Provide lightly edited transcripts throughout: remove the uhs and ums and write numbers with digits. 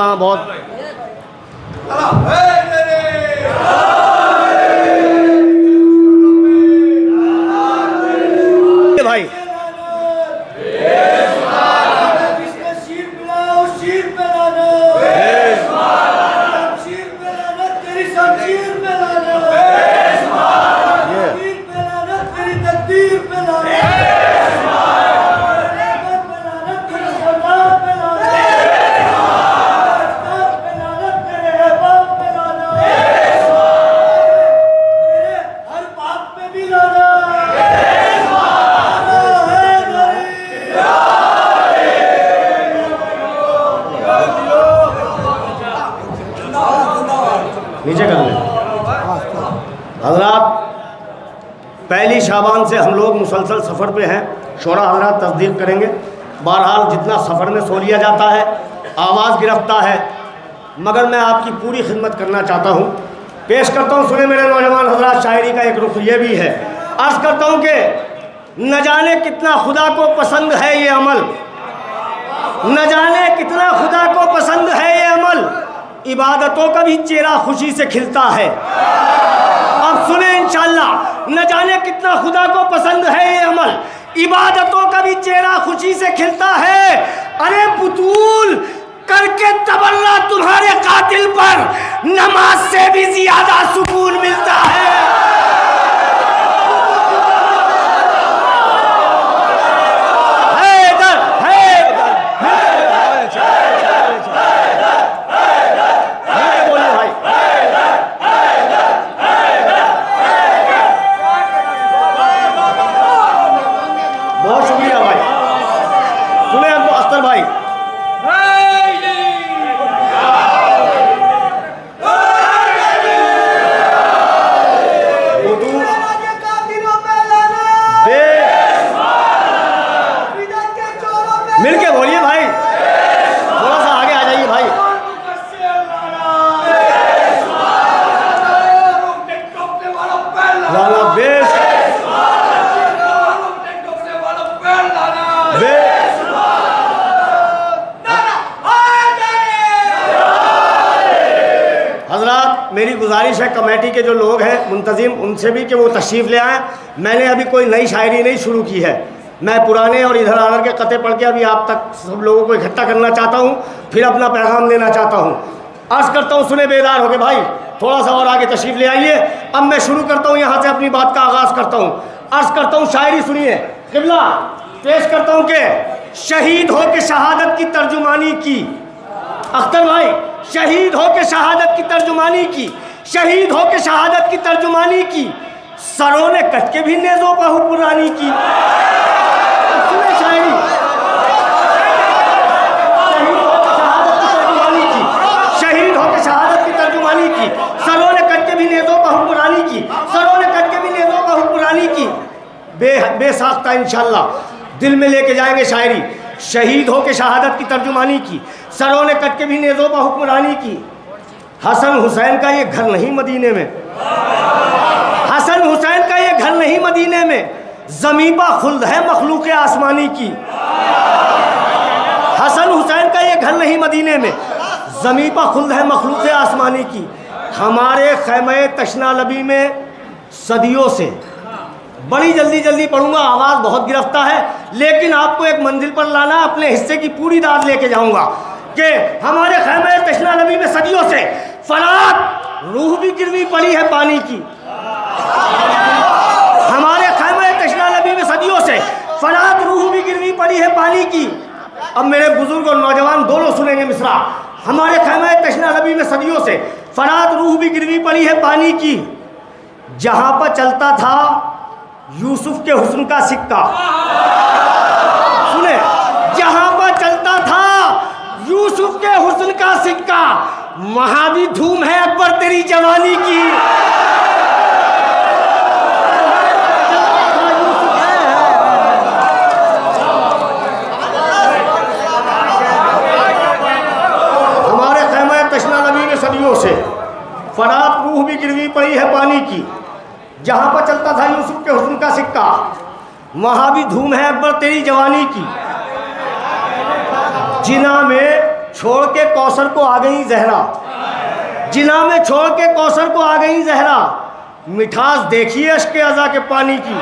हाँ बहुत भाई नीचे कर ले हजरात। पहली शाबान से हम लोग मुसलसल सफ़र पे हैं। शोरा हजरात तस्दीक करेंगे। बहरहाल जितना सफ़र में सो लिया जाता है, आवाज़ गिरफ्ता है, मगर मैं आपकी पूरी खिदमत करना चाहता हूँ। पेश करता हूँ, सुने मेरे नौजवान हजरात, शायरी का एक रुख ये भी है। अर्ज़ करता हूँ कि न जाने कितना खुदा को पसंद है ये अमल, न जाने कितना खुदा को पसंद है ये अमल, इबादतों का भी चेहरा खुशी से खिलता है। अब सुने इंशाअल्लाह, न जाने कितना खुदा को पसंद है ये अमल, इबादतों का भी चेहरा खुशी से खिलता है। अरे बुतूल करके तबर्रा तुम्हारे कातिल पर, नमाज से भी ज्यादा सुकून मिलता है। बहुत शुक्रिया भाई। सुने अब अख्तर भाई, मिलके बोलिए भाई, थोड़ा सा आगे आ जाइए भाई। लाला बेश हजरात, मेरी गुजारिश है कमेटी के जो लोग हैं मुंतजिम, उनसे भी कि वो तशरीफ़ ले आएँ। मैंने अभी कोई नई शायरी नहीं शुरू की है। मैं पुराने और इधर आधर के कते पढ़ के अभी आप तक सब लोगों को इकट्ठा करना चाहता हूँ, फिर अपना पैगाम देना चाहता हूँ। अर्ज़ करता हूँ, सुने बेदार हो गए भाई, थोड़ा सा और आगे तशरीफ़ ले आइए। अब मैं शुरू करता हूँ, यहाँ से अपनी बात का आगाज़ करता हूँ। अर्ज़ करता हूँ, शायरी सुनिए। क़िबला पेश करता हूँ कि शहीद हो के शहादत की तर्जुमानी की। अख्तर भाई, शहीद हो के शहादत की तर्जुमानी की, शहीद हो के शहादत की तर्जुमानी की, सरों ने कट के भी नेज़ों पर हुक्मरानी की। सुने शायरी, शहीद हो के शहादत की तर्जुमानी की, सरों ने कट के भी नेज़ों पर हुक्मरानी की, सरों ने कट के भी नेज़ों पर हुक्मरानी की। बेसाख्ता इंशाअल्लाह दिल में लेके जाएंगे शायरी। शहीद हो के शहादत की तर्जुमानी की, सरों ने कट के भी नेज़ों पर हुक्मरानी की। हसन हुसैन का ये घर नहीं मदीने में, हसन हुसैन का ये घर नहीं मदीने में, ज़मीबा खुल्द है मखलूक आसमानी की। हसन हुसैन का ये घर नहीं मदीने में, ज़मीबा खुल्द है मखलूक आसमानी की। हमारे खैमे तशना लबी में सदियों से, बड़ी जल्दी जल्दी पढ़ूंगा, आवाज़ बहुत गिरफ्ता है, लेकिन आपको एक मंजिल पर लाना, अपने हिस्से की पूरी दाद लेके जाऊंगा कि हमारे खैमे तशना नबी में सदियों से फरात रूह भी गिरवी पड़ी है पानी की। हमारे खैमे तशना नबी में सदियों से फरात रूह भी गिरवी पड़ी है पानी की। अब मेरे बुजुर्ग और नौजवान दोनों सुनेंगे मिसरा। हमारे खैमे तशना नबी में सदियों से फरात रूह भी गिरवी पड़ी है पानी की। जहां पर चलता था यूसुफ के हुस्न का सिक्का, सुने, जहां पर चलता था यूसुफ के हुस्न का सिक्का, वहां भी धूम है अकबर तेरी जवानी की। हमारे खैमा तशना नबी में सदियों से फरात रूह भी गिरवी पड़ी है पानी की। जहाँ पर चलता था यूसुफ के हुस्न का सिक्का, वहाँ भी धूम है अकबर तेरी जवानी की। जिना में छोड़ के कौसर को आ गई जहरा, जिना में छोड़ के कौसर को आ गई जहरा, मिठास देखिए अश्के अज़ा के पानी की।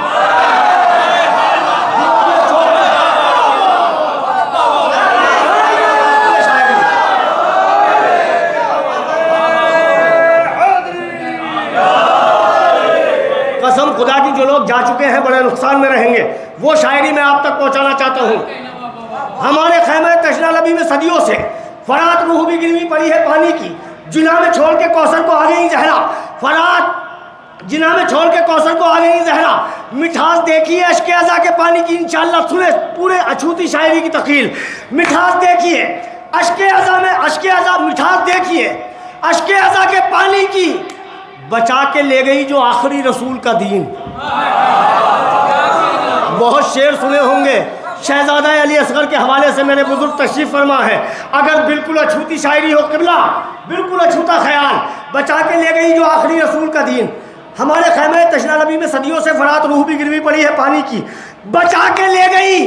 कसम खुदा की, जो लोग जा चुके हैं बड़े नुकसान में रहेंगे, वो शायरी मैं आप तक पहुंचाना चाहता हूँ। हमारे खैमे तशना लबी में सदियों से फरात रूह भी गिरवी पड़ी है पानी की, जिना में छोड़ के कौसर को आ गई जहरा, फरात जिना में छोड़ के कौसर को आ गई जहरा, मिठास देखिए अश्के अज़ा के पानी की। इंशाअल्लाह सुने पूरे अछूती शायरी की तकील। मिठास देखिए अश्के अज़ा में, अश्के अज़ा मिठास देखिए अश्के अज़ा के पानी की, बचा के ले गई जो आखिरी रसूल का दीन। बहुत शेर सुने होंगे, शहजादा अली असगर के हवाले से मेरे बुजुर्ग तशरीफ़ फरमा है। अगर बिल्कुल अछूती शायरी हो किबला, बिल्कुल अछूता ख्याल, बचा के ले गई जो आखिरी रसूल का दीन। हमारे खैमे तशना नबी में सदियों से फरात रूह भी गिरवी पड़ी है पानी की, बचा के ले गई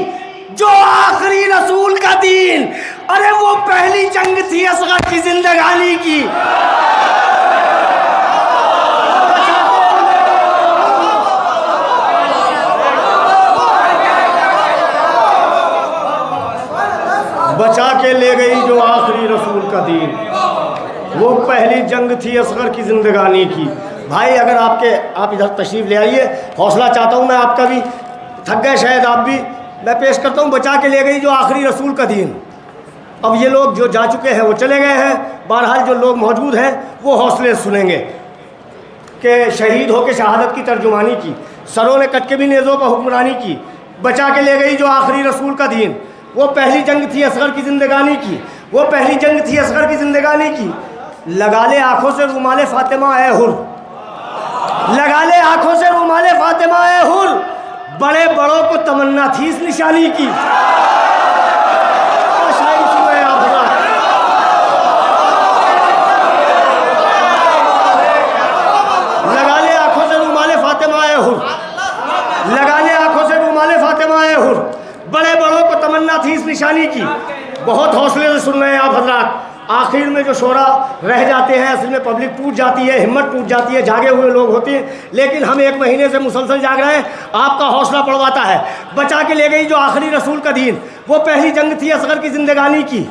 जो आखिरी रसूल का दीन। अरे वो पहली जंग थी असगर की जिंदगानी की। बचा के ले गई जो आखिरी रसूल का दीन, वो पहली जंग थी असगर की जिंदगानी की। भाई अगर आप इधर तशरीफ़ ले आइए, हौसला चाहता हूँ मैं आपका भी, थक गए शायद आप भी। मैं पेश करता हूँ बचा के ले गई जो आखिरी रसूल का दीन। अब ये लोग जो जा चुके हैं वो चले गए हैं, बहरहाल जो लोग मौजूद हैं वो हौसले सुनेंगे कि शहीद होकर शहादत की तर्जुमानी की, सरों ने कट के भी नेज़ों पर हुक्मरानी की। बचा के ले गई जो आखिरी रसूल का दीन, वो पहली जंग थी असगर की ज़िंदगानी की, वो पहली जंग थी असगर की ज़िंदगानी की। लगा ले आँखों से रुमाले फ़ातिमा ए हुर, लगा ले आँखों से रुमाले फ़ातिमा ए हुर, बड़े बड़ों को तमन्ना थी इस निशानी की। लगा ले आँखों से रुमाले फ़ातिमा ए हुर, लगा ले आँखों से रुमाले फ़ातिमा ए हुर, बड़े बड़ों को तमन्ना थी इस निशानी की। बहुत हौसले से सुन रहे हैं आप हजरात। आखिर में जो शोरा रह जाते हैं, असल में पब्लिक टूट जाती है, हिम्मत टूट जाती है, जागे हुए लोग होते हैं, लेकिन हम 1 महीने से मुसलसल जाग रहे हैं, आपका हौसला बढ़वाता है। बचा के ले गई जो आखिरी रसूल का दीन, वो पहली जंग थी असगर की ज़िंदगानी की।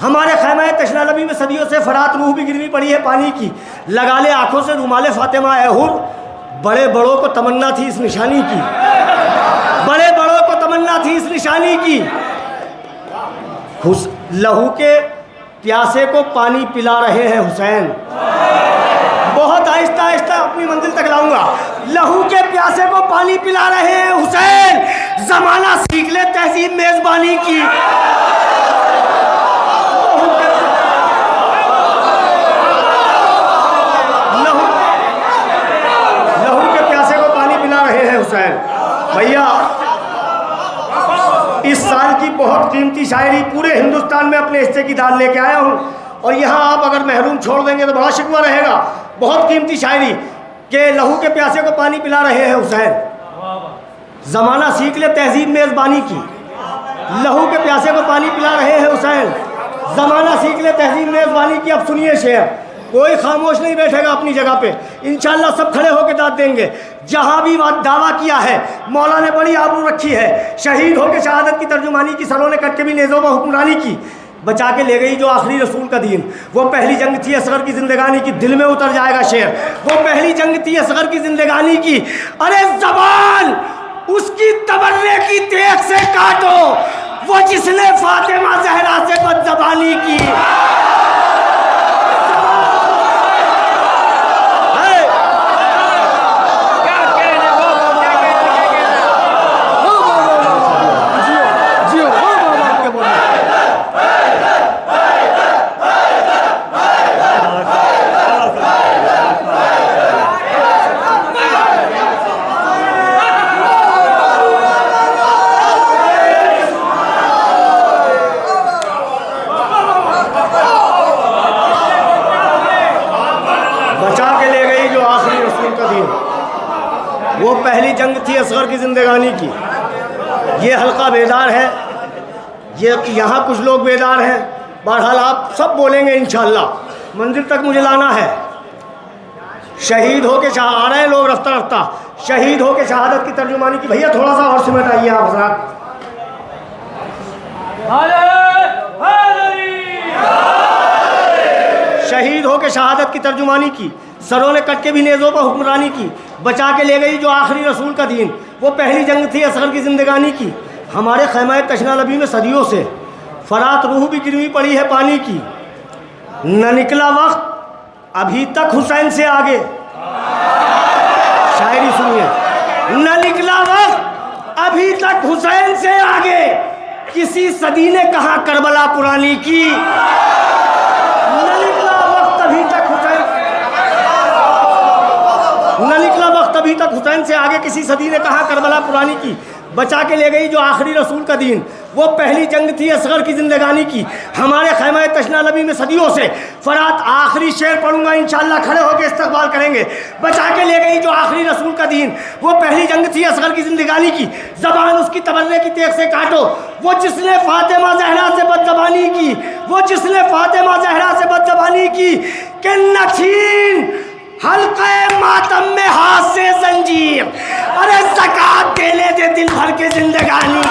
हमारे खैमा तशना नबी में सदियों से फरात रूह भी गिरवी पड़ी है पानी की। लगा ले आँखों से रुमाले फ़ातिमा ए हुर, बड़े बड़ों को तमन्ना थी इस निशानी की, बड़े बड़ों को तमन्ना थी इस निशानी की। लहू के प्यासे को पानी पिला रहे हैं हुसैन। बहुत आहिस्ता आहिस्ता अपनी मंजिल तक लाऊंगा। लहू के प्यासे को पानी पिला रहे हैं हुसैन, जमाना सीख ले तहजीब मेजबानी की। लहू के प्यासे को पानी पिला रहे हैं हुसैन। भैया इस साल की बहुत कीमती शायरी पूरे हिंदुस्तान में अपने हिस्से की दाल लेके आया हूँ, और यहाँ आप अगर महरूम छोड़ देंगे तो बड़ा शिकवा रहेगा। बहुत कीमती शायरी के लहू के प्यासे को पानी पिला रहे हैं हुसैन, ज़माना सीख ले तहजीब मेज़बानी की। लहू के प्यासे को पानी पिला रहे हैं हुसैन, ज़माना सीख ले तहजीब मेज़बानी की। अब सुनिए शेर, कोई खामोश नहीं बैठेगा अपनी जगह पे, इंशाअल्लाह सब खड़े होकर दाद देंगे। जहाँ भी दावा किया है मौला ने बड़ी आबरू रखी है, शहीद होकर शहादत की तर्जुमानी की, सरों ने कट के भी नेज़ों में हुक्मरानी की। बचा के ले गई जो आखिरी रसूल का दीन, वो पहली जंग थी असगर की ज़िंदगानी की। दिल में उतर जाएगा शेर, वो पहली जंग थी असगर की ज़िंदगानी की। अरे ज़बान उसकी तबर्रे की तेग से काटो, वो जिसने फातिमा ज़हरा से बदज़बानी की। वो पहली जंग थी असगर की ज़िंदगानी की। ये हल्का बेदार है, ये यहाँ कुछ लोग बेदार हैं, बहरहाल आप सब बोलेंगे इंशाअल्लाह। मंजिल तक मुझे लाना है। शहीद हो के आ रहे हैं लोग रफ्ता रफ्ता। शहीद हो के शहादत की तर्जुमानी की। भैया थोड़ा सा और सिमट आइए आप हज़रात। शहीद हो के शहादत की तर्जुमानी की। सरों ने कट के भी नेज़ों पर हुक्मरानी की। बचा के ले गई जो आखिरी रसूल का दीन, वो पहली जंग थी असगर की ज़िंदगानी की। हमारे खैमा तशना लबी में सदियों से फरात रूह भी गिरवी पड़ी है पानी की। न निकला वक्त अभी तक हुसैन से आगे। शायरी सुनिए। न निकला वक्त अभी तक हुसैन से आगे, किसी सदी ने कहा करबला पुरानी की। न निकला वक्त अभी तक हुसैन, न निकला वक्त अभी तक हुसैन से आगे, किसी सदी ने कहा करबला पुरानी की। बचा के ले गई जो आखिरी रसूल का दीन, वो पहली जंग थी असगर की ज़िंदगानी की। हमारे खैमा तशना लबी में सदियों से फरात, आखिरी शेर पढ़ूंगा इंशाअल्लाह, खड़े होकर इस्तकबाल करेंगे। बचा के ले गई जो आखिरी रसूल का दीन, वो पहली जंग थी असगर की ज़िंदगानी की। ज़बान उसकी तबर्रे की तेग से काटो, वो जिसने फातिमा ज़हरा से बदज़बानी की। वो जिसने फातिमा ज़हरा से बदज़बानी की। कि नछीन हल्के मातम में हाथ से जंजीर, अरे ज़कात देने दे दिल भर के जिंदगानी।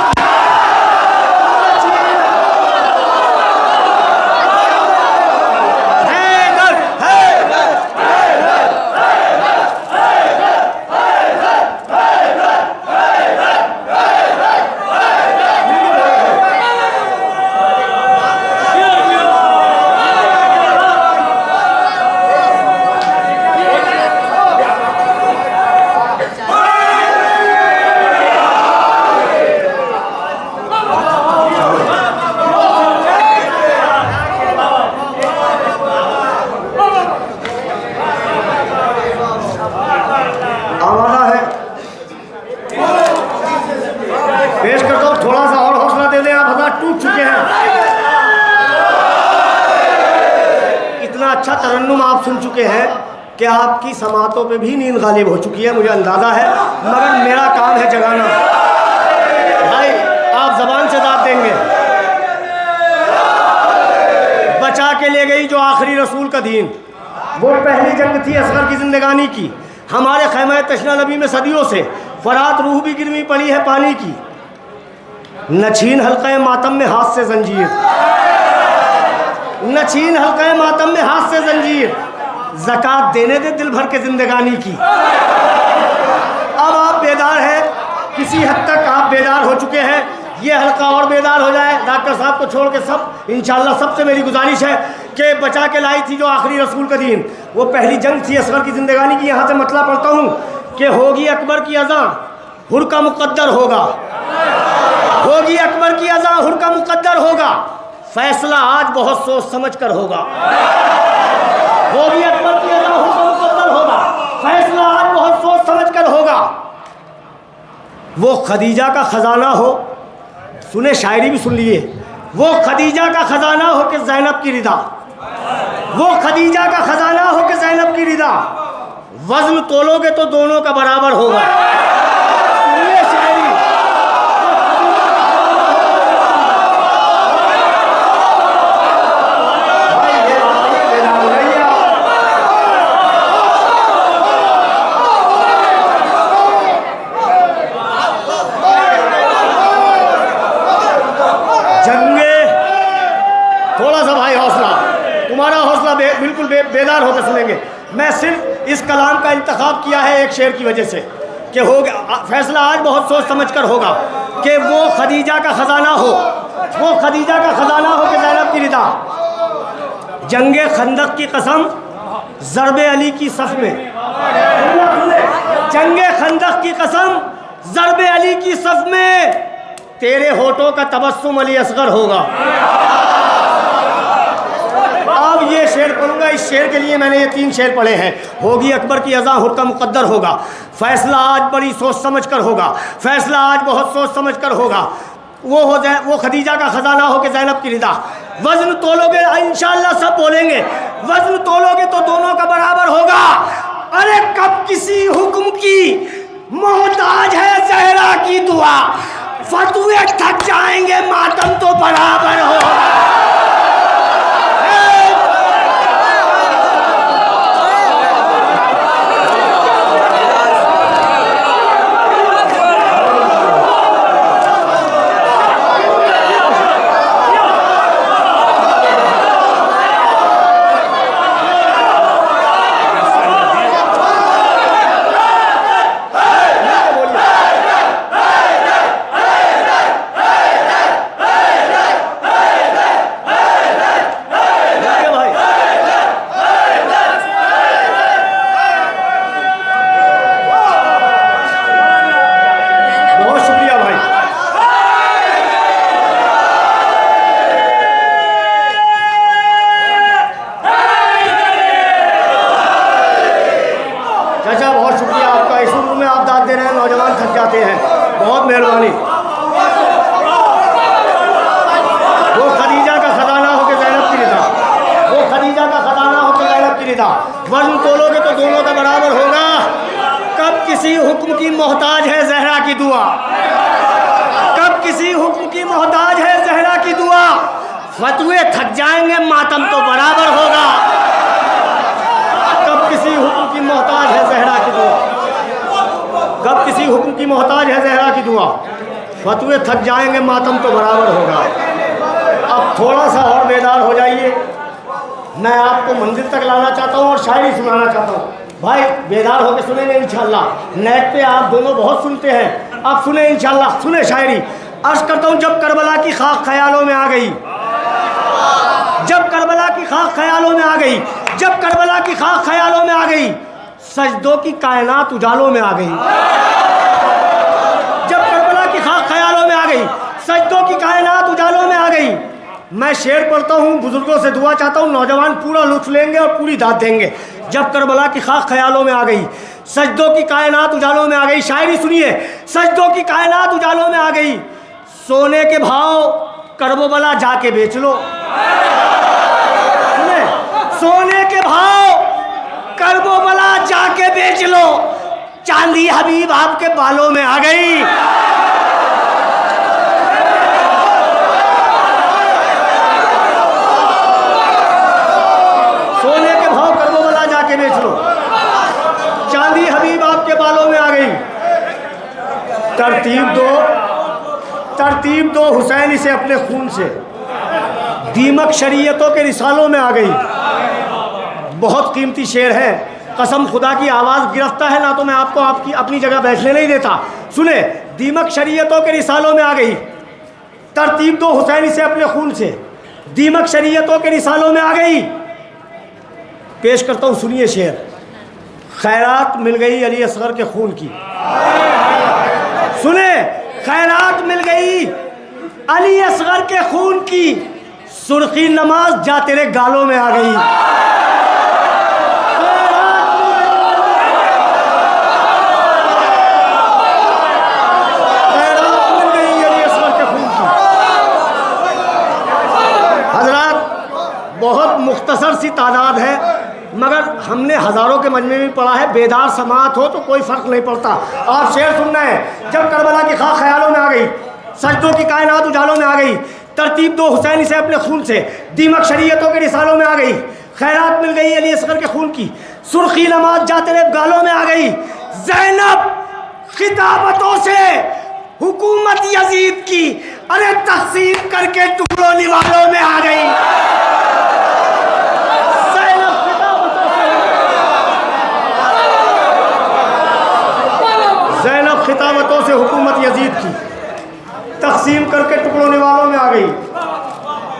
अच्छा तरन्नुम आप सुन चुके हैं कि आपकी समातों पे भी नींद गालिब हो चुकी है, मुझे अंदाज़ा है, मगर मेरा काम है जगाना। भाई आप ज़बान से दाद देंगे। बचा के ले गई जो आखिरी रसूल का दीन, वो पहली जंग थी असगर की ज़िंदगानी की। हमारे खैमा तशना लबी में सदियों से फरात रूह भी गिरवी पड़ी है पानी की। नछीन हल्के मातम में हाथ से जंजीर, नछीन हल्के मातम में हाथ से जंजीर, ज़कात देने दे दिल भर के जिंदगानी की। अब आप बेदार हैं, किसी हद तक आप बेदार हो चुके हैं। ये हल्का और बेदार हो जाए। डॉक्टर साहब को छोड़ के सब इंशाअल्लाह सबसे मेरी गुजारिश है कि बचा के लाई थी जो आखिरी रसूल का दीन, वो पहली जंग थी असगर की ज़िंदगानी की। यहाँ से मतला पढ़ता हूँ कि होगी अकबर की अज़ां हुर का मुक़द्दर होगा, होगी अकबर की अज़ां हुर का मुक़द्दर होगा, फैसला आज बहुत सोच समझ कर होगा। होगी अकबर की अज़ां हुर का मुक़द्दर होगा, फैसला आज बहुत सोच समझ कर होगा। वो खदीजा का ख़जाना हो, सुने शायरी भी सुन लिए, वो खदीजा का ख़जाना हो कि ज़ैनब की रिदा, वो खदीजा का ख़जाना हो कि ज़ैनब की रिदा, वज़न तोलोगे तो दोनों का बराबर होगा। सुनिए शायरी, बिल्कुल बेदार होकर सुनेंगे। मैं सिर्फ इस कलाम का इंतखाब किया है एक शेर की वजह से कि हो फैसला आज बहुत सोच समझ कर होगा कि वो खदीजा का ख़जाना हो, वो खदीजा का ख़जाना हो कि ज़ैनब की रिदा। जंगे खंदक की कसम ज़रबे अली की सफ़ में, जंगे खंदक की कसम ज़रबे अली की सफ़ में, तेरे होठों का तबस्सुम अली असगर होगा। अब ये शेर पढ़ूंगा, इस शेर के लिए मैंने ये 3 शेर पढ़े हैं। होगी अकबर की अज़ां हुर का मुक़द्दर होगा, फैसला आज बड़ी सोच समझ कर होगा, फैसला आज बहुत सोच समझ कर होगा। वो हो जाए वो खदीजा का ख़जाना हो कि ज़ैनब की रिदा, वज़न तोलोगे इंशाअल्लाह सब बोलेंगे, वज़न तोलोगे तो दोनों का बराबर होगा। अरे कब किसी हुक्म की मोहताज है ज़हरा की दुआ, फतवे थक जाएंगे मातम तो बराबर होगा। चाहते हैं, बहुत मेहरबानी। वो खदीजा का खजाना हो के ज़ैनब की रिदा, वो खदीजा का खजाना हो के ज़ैनब की रिदा। वज़न तोलोगे तो दोनों का बराबर होगा। कब किसी हुक्म की मोहताज है ज़हरा की दुआ, कब किसी हुक्म की मोहताज है ज़हरा की दुआ। फतवे थक जाएंगे मातम तो बराबर होगा। कब किसी हुक्म की मोहताज है ज़हरा की दुआ, कब किसी हुक्म की मोहताज है ज़हरा की दुआ। फतवे थक जाएंगे मातम तो बराबर होगा। अब थोड़ा सा और बेदार हो जाइए। मैं आपको मंदिर तक लाना चाहता हूँ और शायरी सुनाना चाहता हूँ। भाई बेदार होकर सुनेंगे इंशाल्लाह। नेट पे आप दोनों बहुत सुनते हैं, आप सुने इंशाल्लाह। सुने शायरी। अर्ज़ करता हूँ, जब करबला की खाक ख्यालों में आ गई, जब करबला की खाक ख्यालों में आ गई, जब करबला की खाक ख्यालों में आ गई, सजदों की कायनात उजालों में आ गई। जब करबला की खाक ख्यालों में आ गई, सजदों की कायनात उजालों में आ गई। मैं शेर पढ़ता हूँ, बुजुर्गों से दुआ चाहता हूँ, नौजवान पूरा लुत्फ लेंगे और पूरी दाद देंगे। जब करबला की खाक ख्यालों में आ गई, सजदों की कायनात उजालों में आ गई। शायरी सुनिए। सजदों की कायनात उजालों में आ गई, सोने के भाव करबला जाके बेच लो। सुने, सोने के भाव करबला जाके बेच लो। चांदी हबीब आपके बालों में आ गई। सोने के भाव करबला जाके बेच लो, चांदी हबीब आपके बालों में आ गई। तरतीब दो, तरतीब दो हुसैन से अपने खून से, दीमक शरीयतों के रिसालों में आ गई। बहुत कीमती शेर है, कसम खुदा की आवाज़ गिरफ्ता है ना तो मैं आपको आपकी अपनी जगह बैठने नहीं देता। सुने, दीमक शरीयतों के रिसालों में आ गई। तरतीब दो हुसैन से अपने खून से, दीमक शरीयतों के रिसालों में आ गई। पेश करता हूँ, सुनिए शेर। खैरात मिल गई अली असगर के खून की। सुने, खैरात मिल गई अली असगर के खून की, सुर्खी नमाज जा तेरे गालों में आ गई। खैरात मिल गई अली असगर के खून की। हजरात, बहुत मुख्तसर सी तादाद है, मगर हमने हज़ारों के मजमे में पढ़ा है। बेदार समात हो तो कोई फ़र्क नहीं पड़ता। आप शेर सुनना है। जब करबला की खाक ख्यालों में आ गई, सजदों की कायनात उजालों में आ गई। तरतीब दो हुसैन से अपने खून से, दीमक शरीयतों के रिसालों में आ गई। खैरात मिल गई अली असगर के खून की, सुर्खी नमाज जा तेरे गालों में आ गई। ज़ैनब खिताबतों से हुकूमत यजीद की, अरे तक़सीम करके टुकड़ों निवालों में आ गई। ज़ैनब खिताबतों से हुकूमत यजीद की, तक़सीम करके टुकड़ों निवालों में आ गई।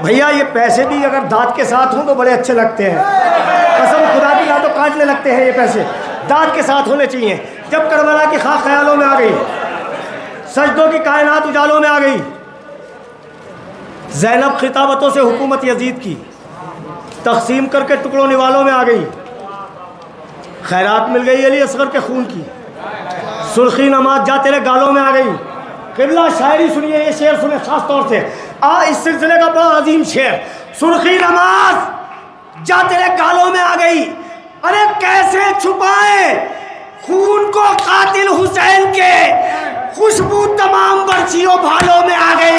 भैया ये पैसे भी अगर दाँत के साथ हों तो बड़े अच्छे लगते हैं। कसम खुदा की, ना तो काटने लगते हैं ये पैसे, दाँत के साथ होने चाहिए। जब करबला की खाक ख्यालों में आ गई, सजदों की कायनात उजालों में आ गई। ज़ैनब खिताबतों से हुकूमत यजीद की, तक़सीम करके टुकड़ों निवालों में आ गई। खैरात मिल गई अली असगर के खून की, सुर्खी नमाज जा तेरे गालों में आ गई। किबला शायरी सुनिए, ये शेर सुने खास तौर से। इस सिलसिले का बड़ा अजीम शेर। सुर्खी नमाज जा तेरे गालों में आ गई, अरे कैसे छुपाए खून को कातिल हुसैन के, खुशबू तमाम बर्छियों भालों में आ गई।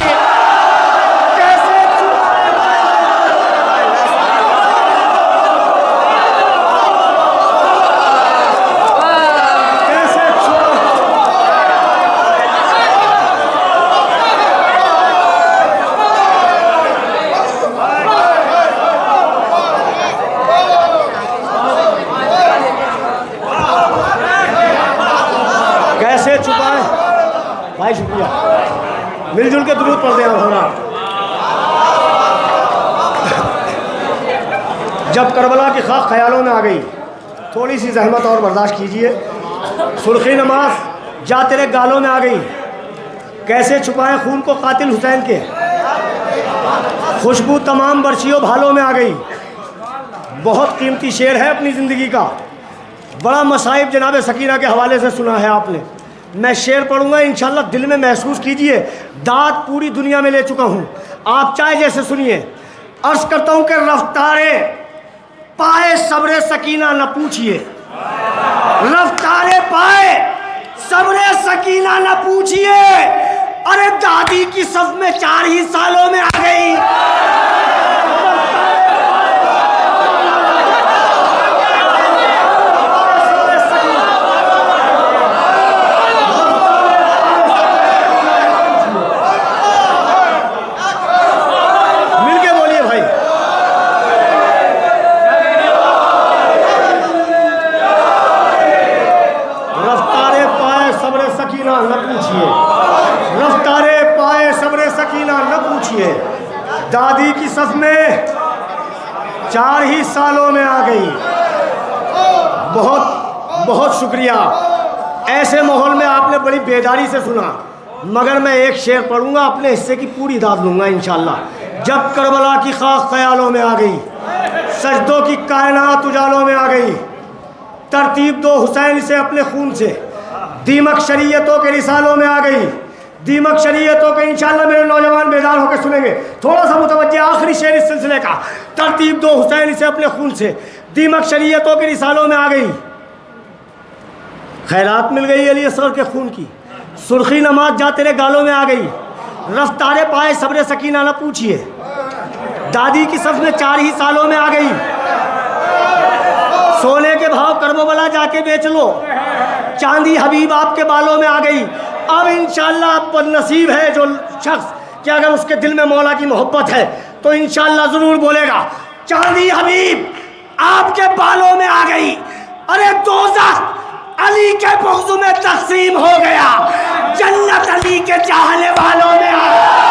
कैसे छुपाए भाई, शुक्रिया। मिलजुल के दुरूद पढ़ते हैं होना। जब करबला की खाक ख्यालों में आ गई, थोड़ी सी जहमत और बर्दाश्त कीजिए। सुर्खी नमाज जा तेरे गालों में आ गई, कैसे छुपाएं खून को कातिल हुसैन के, खुशबू तमाम बर्छियों भालों में आ गई। बहुत कीमती शेर है अपनी ज़िंदगी का, बड़ा मसाइब जनाब सकीना के हवाले से सुना है आपने। मैं शेर पढ़ूंगा इंशाल्लाह, दिल में महसूस कीजिए, दाद पूरी दुनिया में ले चुका हूँ, आप चाहे जैसे सुनिए। अर्ज करता हूँ कि रफ्तारे पाए सब्रे सकीना न पूछिए, रफ्तारे पाए सब्रे सकीना न पूछिए, अरे दादी की सफ में 4 ही सालों में आ गई। मिलके बोलिए भाई। रफ्तारे पाए सब्रे सकीना न पूछिए, रफ्तारे पाए सब्रे सकीना न पूछिए, दादी की सफ में 4 ही सालों में आ गई। बहुत बहुत शुक्रिया। ऐसे माहौल में आपने बड़ी बेदारी से सुना, मगर मैं एक शेर पढ़ूंगा, अपने हिस्से की पूरी दाद लूंगा इंशाल्लाह। जब करबला की खाक ख्यालों में आ गई, सजदों की कायनात उजालों में आ गई, तरतीब दो हुसैन से अपने खून से, दीमक शरीयतों के रिसालों में आ गई, दीमक शरीयतों के इंशाल्लाह मेरे नौजवान बेदार होकर सुनेंगे। थोड़ा सा मुतवज्जे, आखिरी शेर इस सिलसिले का। तरतीब दो हुसैन से अपने खून से, दीमक शरीयतों के रिसालों में आ गई, खैरात मिल गई अली असगर के खून की, सुर्खी नमाज जा तेरे गालों में आ गई, रफ्तारे पाए सब्रे सकीना न पूछिए, दादी की सफ में 4 ही सालों में आ गई, सोने के भाव करबला जाके बेच लो, चांदी हबीब आपके बालों में आ गई। अब इंशाल्लाह आप बदनसीब है जो शख्स कि अगर उसके दिल में मौला की मोहब्बत है तो इंशाल्लाह ज़रूर बोलेगा, चांदी हबीब आपके बालों में आ गई, अरे दोज़ख अली के बुग़्ज़ में तक़सीम हो गया, जन्नत अली के चाहने वालों में आ गई।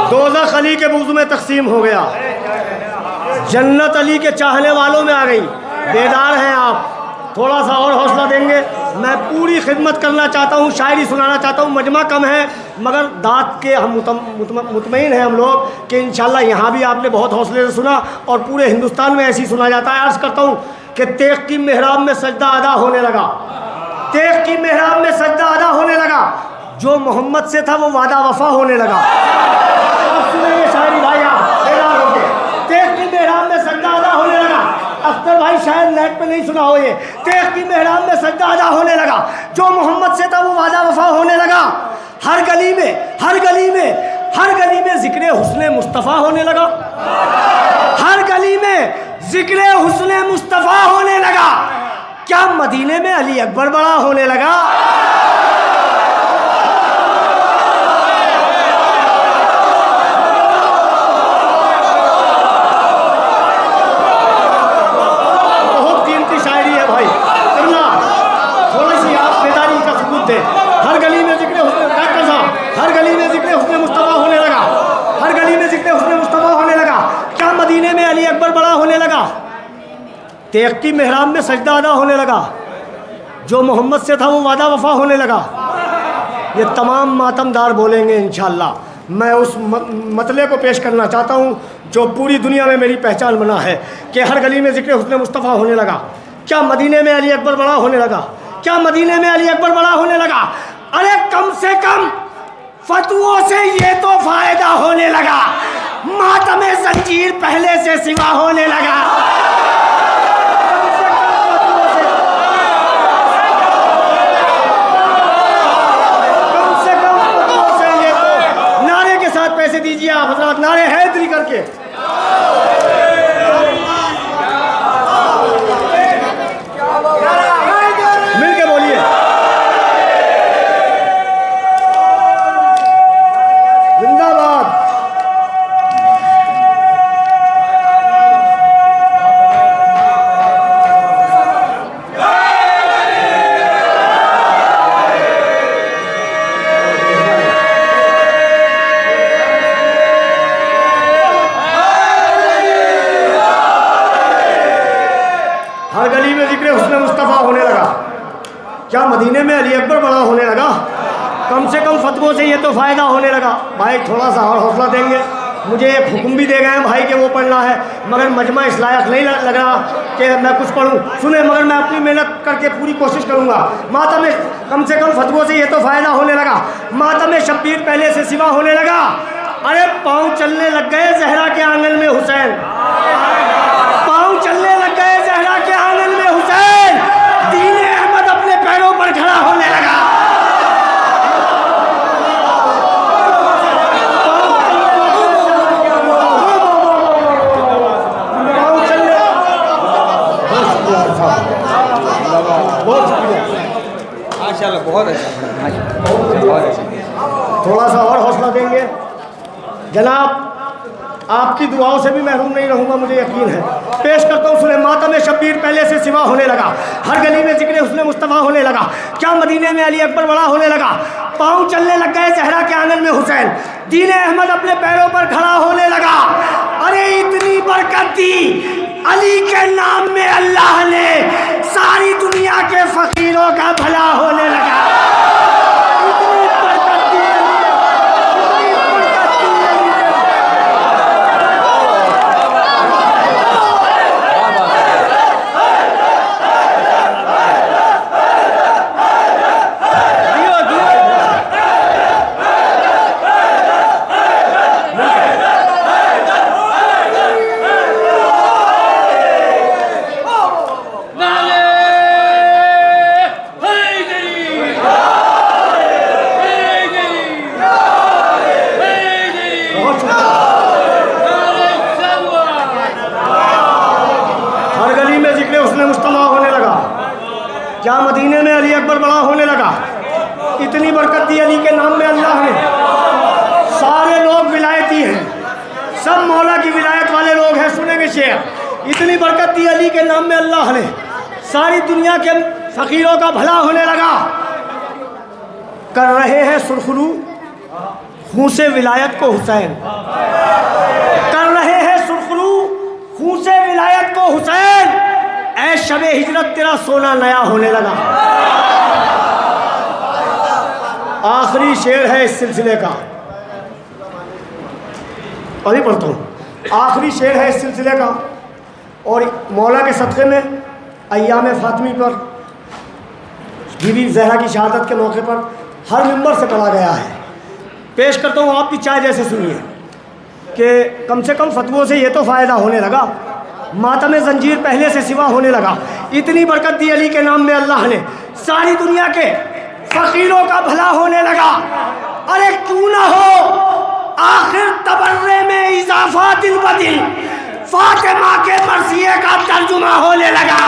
दोज़ख अली के बुग़्ज़ में तक़सीम हो गया, जन्नत अली के चाहने वालों में आ गई। बेदार हैं आप, थोड़ा सा और हौसला देंगे। मैं पूरी खिदमत करना चाहता हूँ, शायरी सुनाना चाहता हूँ, मजमा कम है मगर दात के हम मुतमईन हैं हम लोग कि इंशाल्लाह यहाँ भी आपने बहुत हौसले से सुना और पूरे हिंदुस्तान में ऐसे ही सुना जाता है। अर्ज़ करता हूँ कि तेग की मेहराब में सजदा अदा होने लगा, तेग की मेहराब में सजदा अदा होने लगा, जो मोहम्मद से था वो वादा वफा होने लगा। सुनिए शायरी भाई, आप बेदार हो गए। तेग की मेहराब में सजदा अदा होने लगा, अख्तर भाई शायद नेट पे नहीं सुना हो ये। तेग की मेहराब में सजदा अदा होने लगा, जो मोहम्मद से था वो वादा वफा होने लगा। हर गली में, हर गली में, हर गली में जिक्र हुस्ने मुस्तफ़ा होने लगा, हर गली में जिक्र हुस्ने मुस्तफ़ा होने लगा। क्या मदीने में अली अकबर बड़ा होने लगा? में जिक्र हुस्न मुस्तफ़ा होने लगा, हर गली में जिक्र हुस्न मुस्तफ़ा होने लगा। क्या मदीने में अली अकबर बड़ा होने लगा? तेग की मेहराब में सजदा अदा होने लगा, जो मोहम्मद से था वो वादा वफा होने लगा। ये तमाम मातमदार बोलेंगे इंशाअल्लाह। मैं उस मतले को पेश करना चाहता हूँ जो पूरी दुनिया में मेरी पहचान बना है कि हर गली में जिक्र हुस्न मुस्तफ़ा होने लगा। क्या मदीने में अली अकबर बड़ा होने लगा? क्या मदीने में अली अकबर बड़ा होने लगा? अरे कम से कम फतवों से ये तो फायदा होने लगा, मातमे जंजीर पहले से सिवा होने लगा। पैसे दीजिए आप हजरात, नारे हैदरी करके। मिलके बोलिए जिंदाबाद। हर गली में जिक्र हुस्न मुस्तफ़ा होने लगा। क्या मदीने में अली अकबर बड़ा होने लगा? कम से कम फतवों से ये तो फ़ायदा होने लगा। भाई थोड़ा सा और हौसला देंगे। मुझे एक हुक्म भी दे गए हैं भाई कि वो पढ़ना है, मगर मजमा इस लायक नहीं लग रहा कि मैं कुछ पढ़ूं। सुने, मगर मैं अपनी मेहनत करके पूरी कोशिश करूँगा। मातम में कम से कम फतवों से ये तो फ़ायदा होने लगा, मातम में शब्बीर पहले से सिवा होने लगा। अरे पाँव चलने लग गए जहरा के आंगन में हुसैन, पाँव चलने लग गए जहरा के आंगन में हुसैन, दीन अहमद अपने पैरों पर खड़ा होने लगा। माशाल्लाह, बहुत अच्छा, बहुत अच्छा। थोड़ा सा और हौसला देंगे जनाब, आपकी दुआओं से भी महरूम नहीं रहूँगा, मुझे यकीन है। पेश करता हूँ सुने, मातम शब्बीर पहले से सिवा होने लगा, हर गली में जिक्र हुस्न मुस्तफ़ा होने लगा। क्या मदीने में अली अकबर बड़ा होने लगा? पाँव चलने लग गए जहरा के आंगन में हुसैन, दीन अहमद अपने पैरों पर खड़ा होने लगा। अरे इतनी बरकत दी अली के नाम में अल्लाह ने, सारी दुनिया के फ़कीरों का भला होने लगा। क्या मदीने में अली अकबर बड़ा होने लगा? इतनी बरकत दी अली के नाम में अल्लाह ने, सारे लोग विलायती हैं, सब मौला की विलायत वाले लोग हैं। सुनेंगे शेर, इतनी बरकत दी अली के नाम में अल्लाह ने, सारी दुनिया के फ़कीरों का भला होने लगा। कर रहे हैं सुरखरू खून से विलायत को हुसैन, कर रहे हैं सुरखरू खून से विलायत को हुसैन, ऐ शबे हिजरत तेरा सोना नया होने लगा। आखिरी शेर है इस सिलसिले का, अभी पढ़ता हूँ। आखिरी शेर है इस सिलसिले का, और मौला के सदक़े में अय्याम फ़ातिमी पर बीबी ज़हरा की शहादत के मौके पर हर मिंबर से पढ़ा गया है। पेश करता हूँ, आप भी चाहे जैसे सुनिए कि कम से कम फतवों से ये तो फ़ायदा होने लगा, मातम जंजीर पहले से सिवा होने लगा। इतनी बरकत दी अली के नाम में अल्लाह ने, सारी दुनिया के फ़कीरों का भला होने लगा। अरे क्यों ना हो आखिर तबर्रे में इजाफा दिल बदिल, फातिमा के मर्सिये का तर्जुमा होने लगा।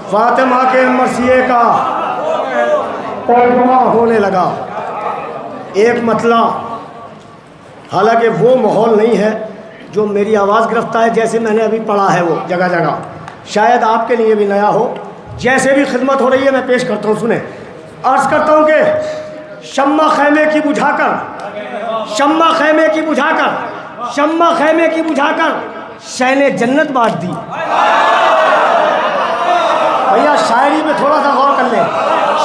फातिमा के मर्सिये का तर्जुमा होने लगा। एक मतला, हालांकि वो माहौल नहीं है जो मेरी आवाज़ गिरफ्तार है, जैसे मैंने अभी पढ़ा है वो जगह जगह, शायद आपके लिए भी नया हो। जैसे भी खिदमत हो रही है मैं पेश करता हूँ, सुने। अर्ज़ करता हूँ कि शम्मा खैमे की बुझाकर, शम्मा खैमे की बुझाकर, शम्मा खैमे की बुझाकर शैने जन्नत बांट दी। भैया शायरी में थोड़ा सा गौर कर लें।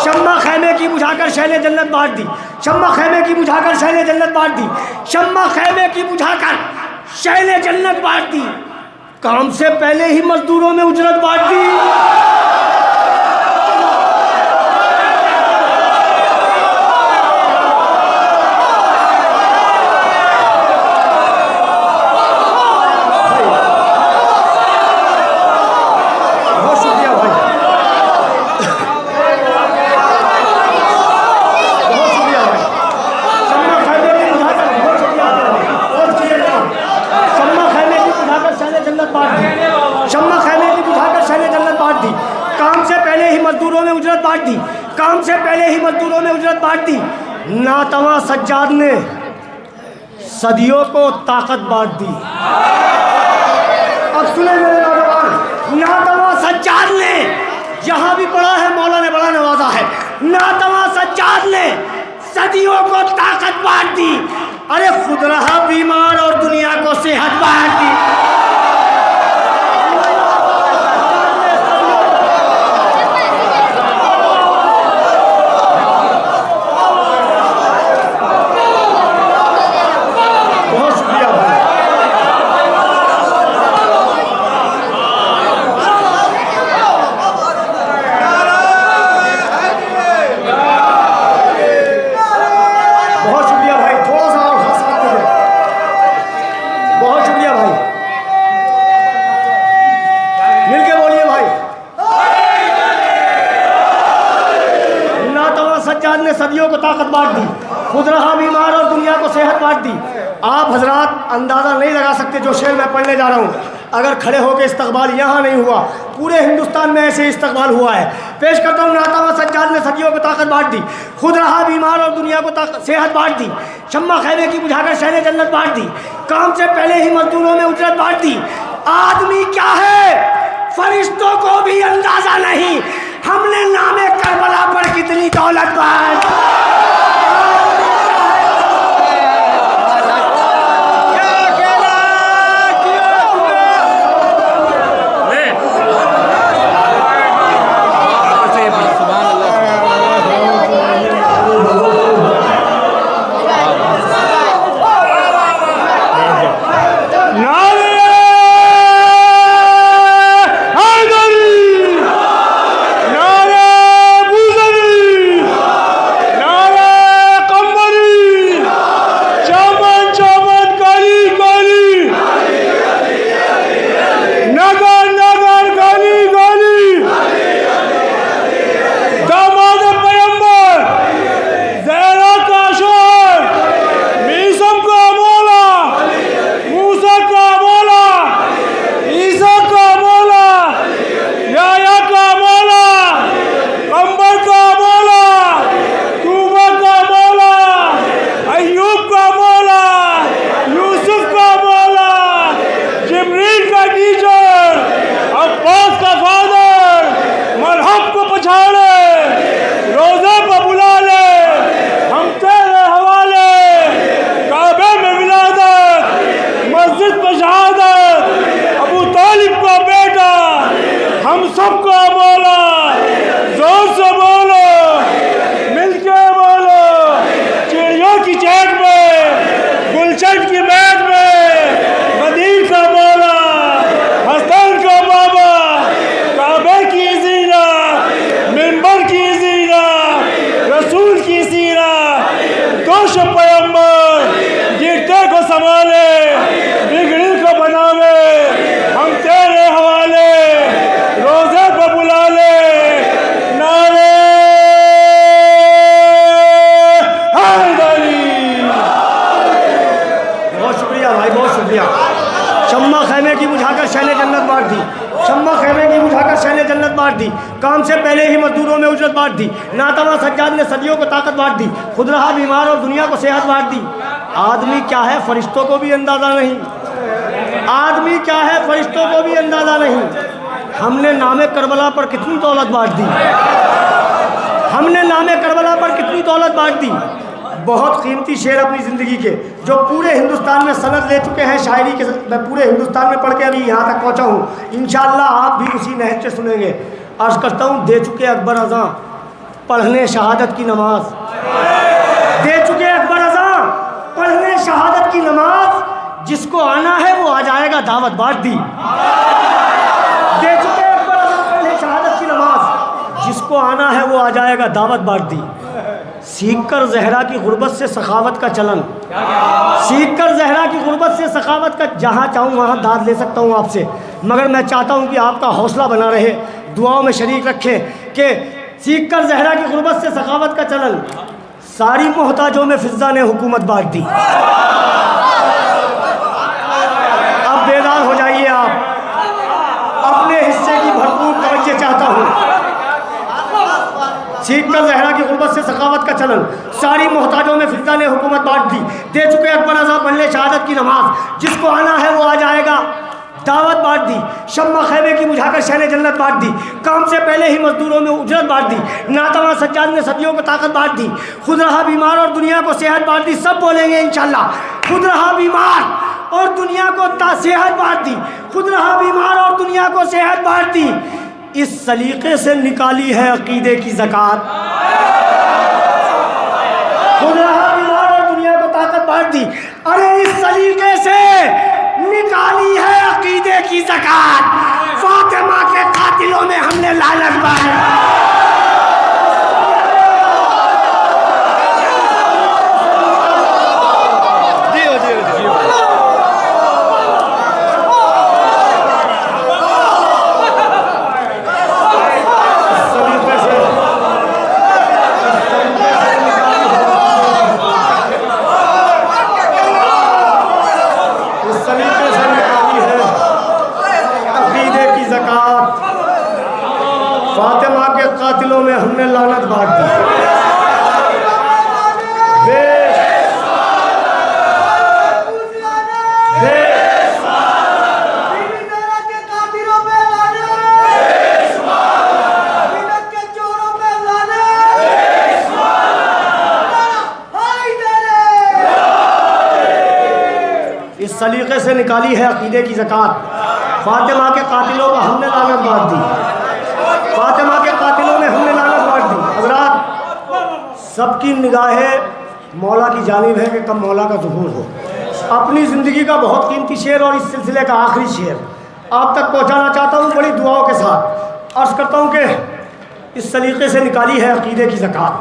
शम्मा खैमे की बुझाकर शैने जन्नत बांट दी, शम्मा खैमे की बुझाकर शैने जन्नत बांट दी, शम्मा खैमे की बुझाकर शैने जन्नत बांट दी। काम से पहले ही मजदूरों में उजरत बांट दी। काम से पहले ही मजदूरों में उजरत बांट दी। नातवा सज्जाद ने सदियों को ताकत बांट दी। अब सुने मेरे नौजवान, नातवा सज्जाद ने, जहां भी पढ़ा है मौला ने बड़ा नवाजा है, नातवा सज्जाद ने सदियों को ताकत बांट दी। अरे खुद रहा बीमार और दुनिया को सेहत बांट दी। सदियों को ताकत बांट दी, खुद रहा बीमार और दुनिया को सेहत बांट दी। आप हजरात अंदाज़ा नहीं लगा सकते जो शेर मैं पढ़ने जा रहा हूँ। अगर खड़े होकर इस्तकबाल यहाँ नहीं हुआ, पूरे हिंदुस्तान में ऐसे इस्तकबाल हुआ है। पेश करता हूँ, नातवा सज्जाद ने सदियों को ताकत बांट दी, खुद रहा बीमार और दुनिया को सेहत बांट दी। शम्मा खैमे की बुझाकर शहने जन्नत बांट दी। काम से पहले ही मजदूरों में उजरत बांट दी। आदमी क्या है फरिश्तों को भी अंदाजा नहीं, हमने नामे करबला पर कितनी दौलत बांट। शम्मा खेमे की बुझाकर शहने जन्नत बांट दी। काम से पहले ही मजदूरों में उजरत बांट दी। नातवा सज्जाद ने सदियों को ताकत बांट दी। खुद रहा बीमार और दुनिया को सेहत बांट दी। आदमी क्या है फरिश्तों को भी अंदाज़ा नहीं, आदमी क्या है फरिश्तों को भी अंदाज़ा नहीं। हमने नामे करबला पर कितनी दौलत बांट दी, हमने नामे करबला पर कितनी दौलत बांट दी। बहुत कीमती शेर अपनी ज़िंदगी के जो पूरे हिंदुस्तान में सनद ले चुके हैं शायरी के। मैं पूरे हिंदुस्तान में पढ़ के अभी यहाँ तक पहुँचा हूँ। इंशाअल्लाह आप भी उसी नहज से सुनेंगे। अर्ज़ करता हूँ, दे चुके अकबर अज़ां पढ़ने शहादत की नमाज, दे चुके अकबर अज़ां पढ़ने शहादत की नमाज। जिसको आना है वो आ जाएगा, दावत बांट दी। दे चुके अकबर अज़ां पढ़ने शहादत की नमाज, जिसको आना है वो आ जाएगा, दावत बांट दी। सीख कर जहरा की गुर्बत से सखावत का चलन, सीख कर जहरा की गुर्बत से सखावत का, जहाँ चाहूँ वहाँ दाद ले सकता हूँ आपसे, मगर मैं चाहता हूँ कि आपका हौसला बना रहे, दुआओं में शरीक रखें कि सीख कर जहरा की गुर्बत से सखावत का चलन। सारी मोहताजों में फिज़ा ने हुकूमत बांट दी। अब बेदार हो जाइए आप, अपने हिस्से की भरपूर तवज्जो चाहता हूँ। सीख कर जहरा की गुर्बत से सखावत का चलन, सारी मोहताजों में फिज़ा ने हुकूमत बांट दी। दे चुके अकबर अज़ां पढ़ने शहादत की नमाज, जिसको आना है वो आ जाएगा, दावत बांट दी। शम्मा खैमे की बुझाकर शहने जन्नत बांट दी। काम से पहले ही मजदूरों में उजरत बांट दी। नातवा सज्जाद ने सदियों को ताकत बांट दी। खुद रहा बीमार और दुनिया को सेहत बांट दी। सब बोलेंगे इंशाअल्लाह, खुद रहा बीमार और दुनिया को सेहत बांट दी। खुद रहा बीमार और दुनिया को सेहत बांट दी। इस सलीके से निकाली है अकीदे की ज़कात। खुद रहा बीमार और दुनिया को ताकत बांट दी। अरे इस सलीके से निकाली है अकीदे की ज़कात। फातिमा के कातिलों में हमने लानत बांटी। फातिमा के कातिलों में हमने लानत बांट दी। इस सलीके से निकाली है अकीदे की ज़कात। फातिमा के कातिलों का हमने लानत बांट दी। फातिमा के कातिलों में हमने लानत बांट दी। हज़रात, सबकी निगाहें मौला की जानिब है कि कब मौला का ज़ुहूर हो। अपनी ज़िंदगी का बहुत कीमती शेर और इस सिलसिले का आखिरी शेर आप तक पहुंचाना चाहता हूं बड़ी दुआओं के साथ। अर्ज़ करता हूं कि इस सलीके से निकाली है अकीदे की ज़कात।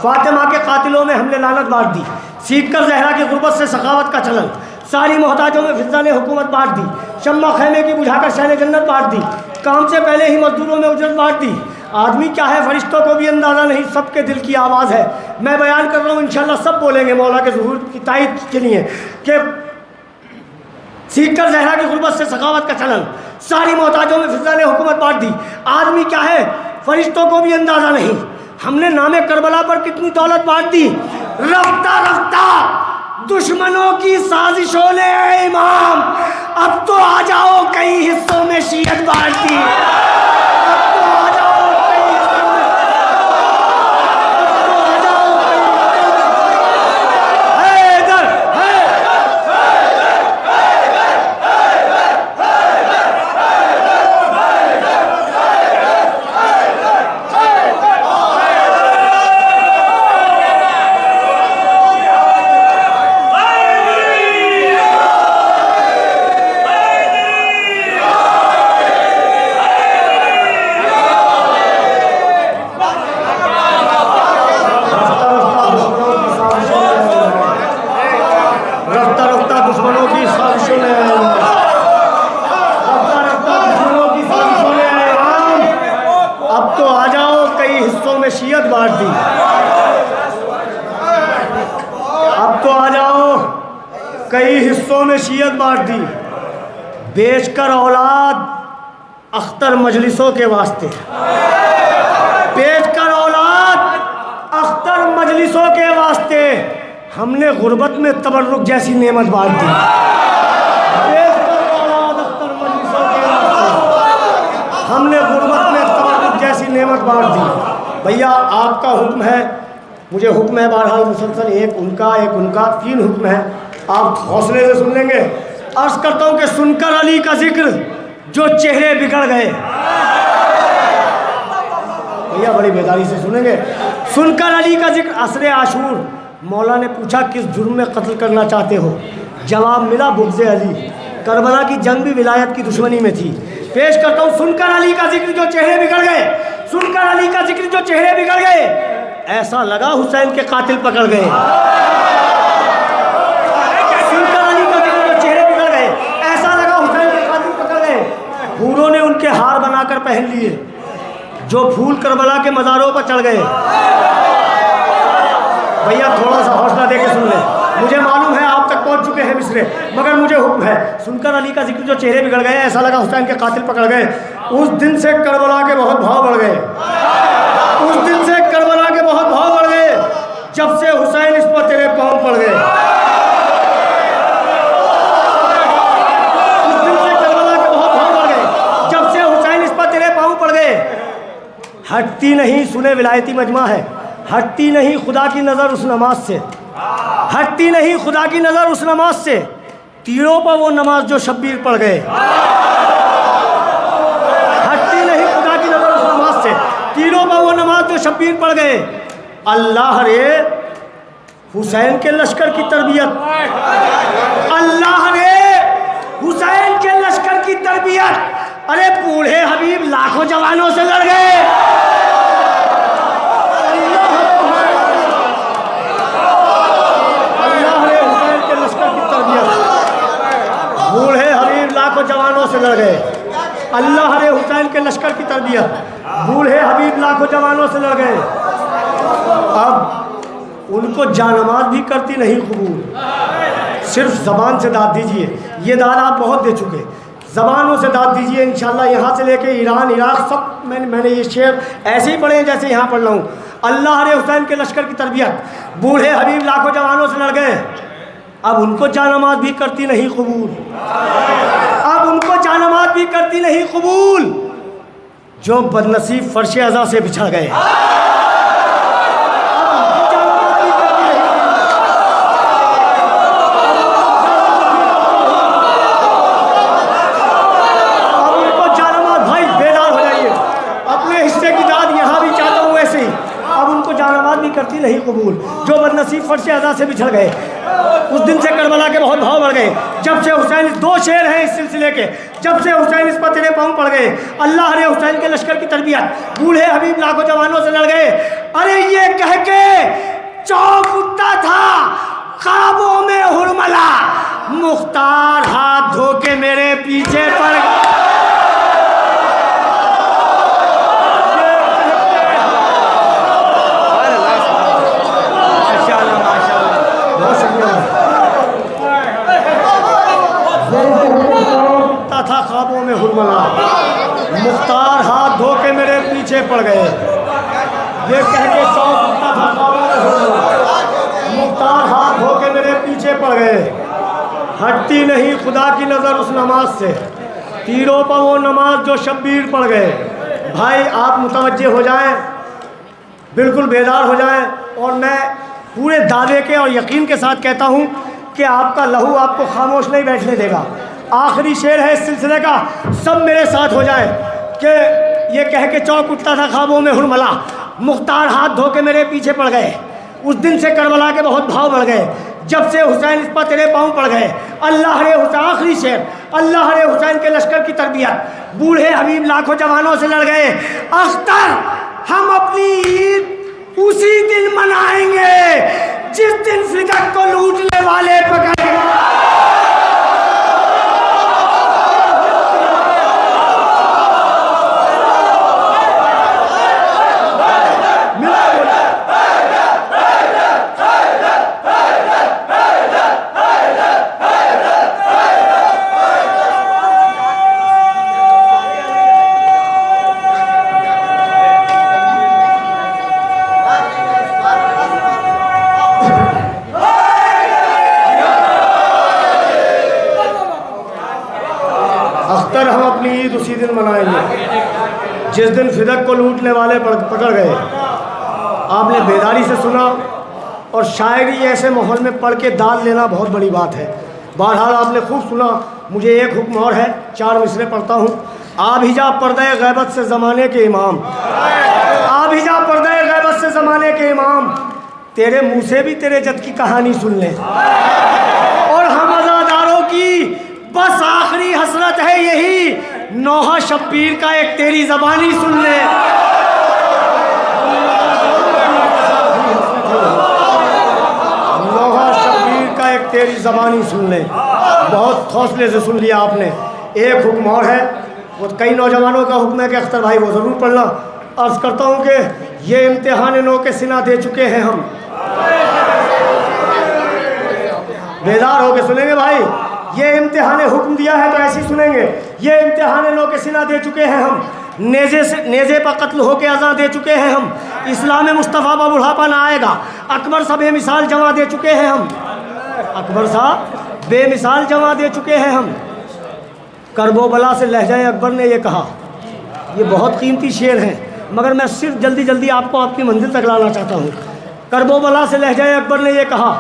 फातिमा के कातिलों में हमने लानत बांट दी। सीख कर जहरा की गुर्बत से सखावत का चलन, सारी मोहताजों में फिज़ा ने हुकूमत बांट दी। शम्मा खैमे की बुझाकर शहने जन्नत बांट दी। काम से पहले ही मजदूरों में उजरत बांट दी। आदमी क्या है फरिश्तों को भी अंदाज़ा नहीं, सबके दिल की आवाज़ है। मैं बयान कर रहा हूँ, इंशाअल्लाह सब बोलेंगे मौला के ज़ुहूर की तायद के लिए कि सीख कर जहरा की गुर्बत से सखावत का चलन, सारी मोहताजों में फिज़ा ने हुकूमत बांट दी। आदमी क्या है फरिश्तों को भी अंदाज़ा नहीं। हमने नामे करबला पर कितनी दौलत बांट दी। रफ्ता रफ्ता दुश्मनों की साजिशों ने इमाम, अब तो आ जाओ कई हिस्सों में शीयत बांट दी। अब तो आ जाओ कई हिस्सों में, अब तो आ जाओ कई इधर शीयत बांट दी। अब तो आ जाओ कई हिस्सों में शीयत बांट दी। बेचकर औलाद अख्तर मजलिसों के वास्ते, पेट कर औलाद अख्तर मजलिसों के वास्ते हमने गुर्बत में तबर्रुक जैसी नेमत बांट दी। पेट कर औलाद अख्तर मजलिसों के वास्ते हमने गुर्बत में तबर्रुक जैसी नेमत बांट दी। भैया आपका हुक्म है, मुझे हुक्म है बहरहाल मुसलसल, एक उनका 3 हुक्म है, आप हौसले से सुन लेंगे। अर्ज करता हूँ कि सुनकर अली का जिक्र जो चेहरे बिगड़ गए, भैया बड़ी बेदारी से सुनेंगे। सुनकर अली का जिक्र असरे आशूर, मौला ने पूछा किस जुर्म में कत्ल करना चाहते हो, जवाब मिला बुग़्ज़े अली। करबला की जंग भी विलायत की दुश्मनी में थी। पेश करता हूँ सुनकर अली का जिक्र जो चेहरे बिगड़ गए, सुनकर अली का जिक्र जो चेहरे बिगड़ गए, ऐसा लगा हुसैन के कातिल पकड़ गए। सुनकर अली का जिक्र जो चेहरे बिगड़ गए, ऐसा लगा हुसैन के कातिल पकड़ गए। फूलों ने उनके हार बनाकर पहन लिए, जो फूल करबला के मज़ारों पर चढ़ गए। भैया थोड़ा सा हौसला दे के सुन ले, मुझे मालूम है आप तक पहुंच चुके हैं मिसरे, मगर मुझे हुक्म है। सुनकर अली का जिक्र जो चेहरे बिगड़ गए, ऐसा लगा हुसैन के कातिल पकड़ गए। उस दिन से करबला के बहुत भाव बढ़ गए, उस दिन से करबला के बहुत भाव बढ़ गए, जब से हुसैन इस पर तेरे पाँव पड़ गए। उस दिन से करबला के बहुत भाव बढ़ गए, जब से हुसैन इस पर तेरे पाँव पड़ गए। हटती नहीं, सुने विलायती मजमा है, हटती नहीं खुदा की नज़र उस नमाज से, हटती नहीं खुदा की नज़र उस नमाज से, तीरों पर वो नमाज जो शब्बीर पढ़ गए। हटती नहीं खुदा की नज़र उस नमाज से, तीरों पर वो नमाज जो शब्बीर पढ़ गए। अल्लाह रे हुसैन के लश्कर की तरबियत, अल्लाह रे हुसैन के लश्कर की तरबियत। अरे बूढ़े हबीब लाखों जवानों से लड़ गए। बूढ़े हबीब लाखों जवानों से लड़ गए। अल्लाह रे हुसैन के लश्कर की तरबियत, बूढ़े हबीब लाखों जवानों से लड़ गए। अब उनको जानमाज भी करती नहीं कबूल, सिर्फ ज़बान से दाद दीजिए। ये दाद आप बहुत दे चुके, ज़बानों से दाद दीजिए इंशाल्लाह। यहाँ से लेके ईरान इराक़ सब मैंने ये शेर ऐसे ही पढ़े हैं जैसे यहाँ पढ़ रहा हूँ। अल्लाह रे हुसैन के लश्कर की तरबियत, बूढ़े हबीब लाखों जवानों से लड़ गए। अब उनको जानमाज भी करती नहीं कबूल, अब उनको जानमाज भी करती नहीं कबूल, जो बदनसीब फर्श अज़ा से बिछड़ गए। करती नहीं कबूल, जो बदनसीब फर्श अज़ा से बिछड़ गए। उस दिन से करबला के बहुत भाव बढ़ गए, जब से हुसैन, 2 शेर हैं इस सिलसिले के, जब से हुसैन इस पर तेरे पाँव पड़ गए। अल्लाह ने हुसैन के लश्कर की तरबियत, बूढ़े हबीब लाखों जवानों से लड़ गए। अरे ये कह के चौक उठता था ख्वाबों में हुरमला, मुख्तार हाथ धो के मेरे पीछे पड़ गए। था ख्वाबों में हुरमला, मुख्तार हाथ धो के मेरे पीछे पड़ गए। ये कह के चौक उठता था ख्वाबों में हुरमला, मुख्तार हाथ धो के मेरे पीछे पड़ गए। हटती नहीं खुदा की नज़र उस नमाज से, तीरों पर वो नमाज जो शब्बीर पड़ गए। भाई आप मुतवज्जे हो जाएं, बिल्कुल बेदार हो जाएं, और मैं पूरे दावे के और यकीन के साथ कहता हूँ कि आपका लहू आपको खामोश नहीं बैठने देगा। आखिरी शेर है इस सिलसिले का, सब मेरे साथ हो जाए कि ये कह के चौक उठता था ख्वाबों में हुरमला, मुख्तार हाथ धो के मेरे पीछे पड़ गए। उस दिन से करबला के बहुत भाव बढ़ गए, जब से हुसैन इस पर तेरे पाँव पड़ गए। अल्लाह रे हुसैन, आखिरी शेर, अल्लाह रे हुसैन के लश्कर की तरबियत, बूढ़े हबीब लाखों जवानों से लड़ गए। अख्तर हम अपनी ईद उसी दिन मनाएंगे जिस दिन फिदक को लूटने वाले पकड़े। चलकर हम अपनी ईद उसी दिन मनाएंगे जिस दिन फिदक को लूटने वाले पकड़ गए। आपने बेदारी से सुना और शायरी ऐसे माहौल में पढ़ के दाद लेना बहुत बड़ी बात है। बहरहाल आपने खूब सुना। मुझे एक हुक्म और है, 4 मिसरे पढ़ता हूँ। आभिजा पर्दे गैबत से ज़माने के इमाम, आभिजा पर्दे गैबत से ज़माने के इमाम, तेरे मुँह से भी तेरे जद की कहानी सुन लें। और हम अज़ादारों की बस आखिरी हसरत है यही, नौहा शब्बीर का एक तेरी ज़बानी सुन ले। नौहा शब्बीर का एक तेरी ज़बानी सुन ले। बहुत हौसले से सुन लिया आपने। एक हुक्म और है, वो कई नौजवानों का हुक्म है कि अख्तर भाई वो ज़रूर पढ़ना। अर्ज़ करता हूँ कि ये इम्तिहान नो के सिना दे चुके हैं हम। बेदार होके सुनेंगे भाई। ये इम्तिहान हुक्म दिया है तो ऐसी सुनेंगे। ये इम्तिहान नो के सिना दे चुके हैं हम। नेज़े पर कत्ल होके अज़ा दे चुके हैं हम। इस्लाम मुस्तफ़ा पर बुढ़ापा ना आएगा। अकबर सा बेमिसाल जमा दे चुके हैं हम। अकबर सा बेमिसाल जमा दे चुके हैं हम। करबोबला से लहजा अकबर ने ये कहा। ये बहुत कीमती शेर हैं, मगर मैं सिर्फ जल्दी जल्दी आपको आपकी मंजिल तक लाना चाहता हूँ। करबोबला से लहजा अकबर ने ये कहा,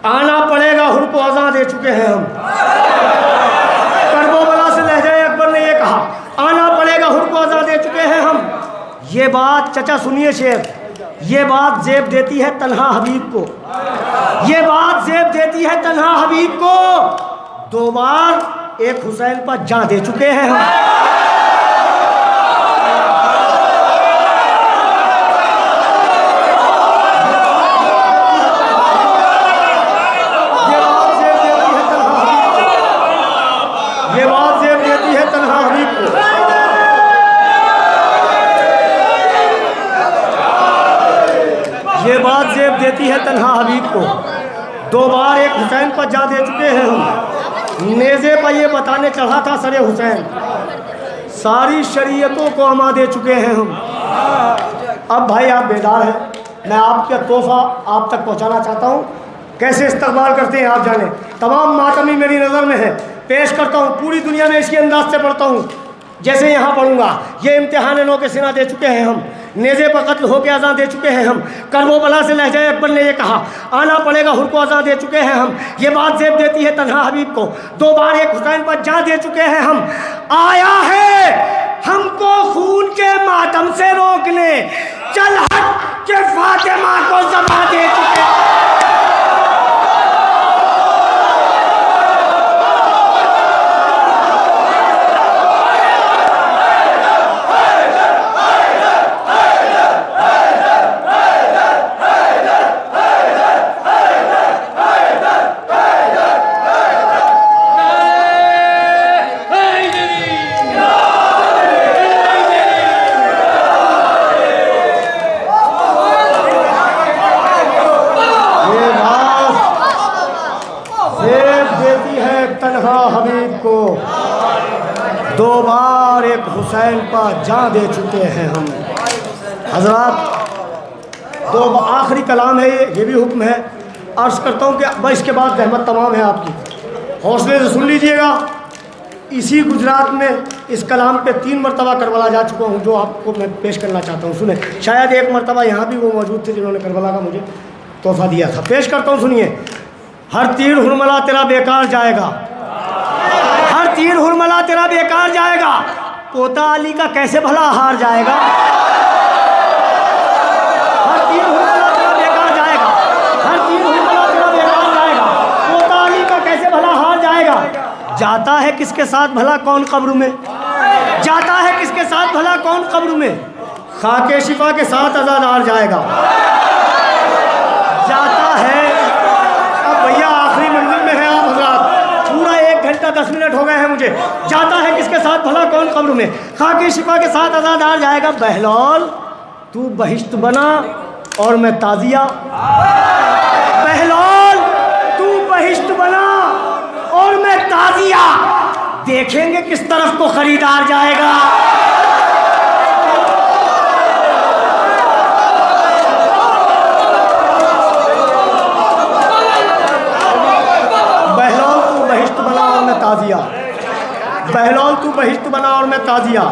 आना पड़ेगा हुर को अज़ा दे चुके हैं हम। करबोबला से लहजा अकबर ने ये कहा, आना पड़ेगा हुर को अज़ा दे चुके हैं हम। ये बात चचा सुनिए शेर, ये बात जेब देती है तन्हा हबीब को। ये बात जेब देती है तन्हा हबीब को। 2 बार एक हुसैन पर जा दे चुके हैं हम। ये बात जेब देती है तन्हा हबीब को। ये बात जेब देती है तन्हा हबीब को। 2 बार एक हुसैन पर जा दे चुके हैं हम। नेज़े पर ये बताने चढ़ा था सरे हुसैन, सारी शरीयतों को अमा दे चुके हैं हम। अब भाई आप बेदार हैं, मैं आपका तोहफ़ा आप तक पहुंचाना चाहता हूं। कैसे इस्तकबाल करते हैं आप जाने। तमाम मातमी मेरी नज़र में है, पेश करता हूं। पूरी दुनिया में इसके अंदाज से पढ़ता हूं जैसे यहाँ पढ़ूंगा। ये इम्तिहान नो के सिना दे चुके हैं हम। नेज़े पर कत्ल होकर अज़ा दे चुके हैं हम। करबोबला से लहजा अकबर ने ये कहा, आना पड़ेगा हुर को अज़ा दे चुके हैं हम। ये बात जेब देती है तन्हा हबीब को। 2 बार एक हुसैन पर जा दे चुके हैं हम। आया है हमको खून के मातम से रोकने, चल हट के फातिमा को ज़बा दे चुके हैं। तन्हा हबीब को 2 बार एक हुसैन पर जा दे चुके हैं हम। हजरात 2 आखिरी कलाम है, ये भी हुक्म है। अर्ज़ करता हूँ कि बस इसके बाद रहमत तमाम है आपकी। हौसले से सुन लीजिएगा। इसी गुजरात में इस कलाम पे 3 मरतबा करबला जा चुका हूँ, जो आपको मैं पेश करना चाहता हूँ। सुने, शायद 1 मरतबा यहाँ भी वो मौजूद थे जिन्होंने करबला का मुझे तोहफ़ा दिया था। पेश करता हूँ, सुनिए। हर तीर हुरमला तेरा बेकार जाएगा, हर तीर हुरमला तेरा बेकार जाएगा, पोता अली का कैसे भला हार जाएगा। हर तीर हुरमला तेरा बेकार जाएगा, हर तीर हुरमला तेरा बेकार जाएगा, पोता अली का कैसे भला हार जाएगा। जाता है किसके साथ भला कौन कब्र में, जाता है किसके साथ भला कौन कब्र में, खाके शिफा के साथ आज़ादार जाएगा। जाता है, अब भैया आखिरी मंजिल में है आप हज़रात, पूरा 1 घंटा 10 मिनट हो गए हैं मुझे। जाता है किसके साथ भला कौन कब्र में, खाके शिफा के साथ आज़ादार जाएगा। बहलौल तू बहिश्त बना और मैं ताज़िया, बहलौल तू बहिश्त बना और मैं ताज़िया, देखेंगे किस तरफ को खरीदार जाएगा। बहलौल तू बहिश्त बना और मैं ताज़िया, बहलौल तू बहिश्त बना और मैं ताजिया।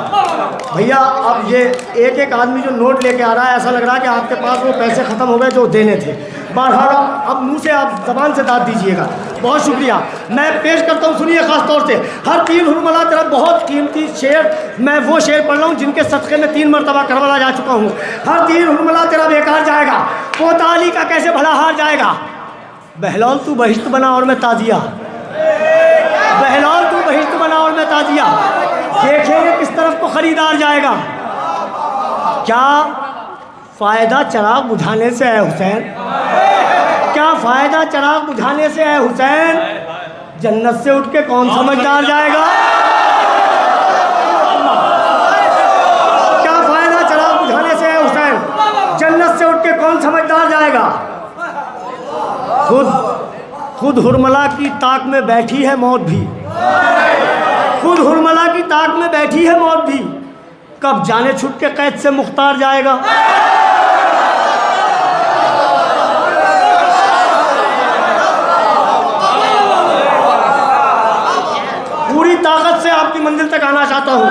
भैया अब ये एक एक आदमी जो नोट लेके आ रहा है, ऐसा लग रहा है कि आपके पास वो पैसे ख़त्म हो गए जो देने थे। बहरहाल अब मुंह से आप ज़बान से दाद दीजिएगा। बहुत शुक्रिया। मैं पेश करता हूँ, सुनिए ख़ास तौर से। हर तीर हुरमला तेरा बहुत कीमती शेर, मैं वो शेर पढ़ रहा हूँ जिनके सदक़े में 3 मरतबा करबला जा चुका हूँ। हर तीर हुरमला तेरा बेकार जाएगा, पोता अली का कैसे भला हार जाएगा। बहलौल तू बहिश्त बना और मैं ताजिया। बहलौल तू बहिश्त बना और मैं ताजिया। देखेंगे किस तरफ को खरीदार जाएगा। क्या फ़ायदा चिराग बुझाने से है हुसैन, क्या फ़ायदा चिराग बुझाने से है हुसैन। जन्नत से उठ के कौन समझदार जाएगा। क्या फ़ायदा चिराग बुझाने से है हुसैन, जन्नत से उठ के कौन समझदार जाएगा। खुद हुरमला की ताक में बैठी है मौत भी, खुद हुरमला की ताक में बैठी है मौत भी, कब जाने छुट के कैद से मुख्तार जाएगा। पूरी ताकत से आपकी मंजिल तक आना चाहता हूँ।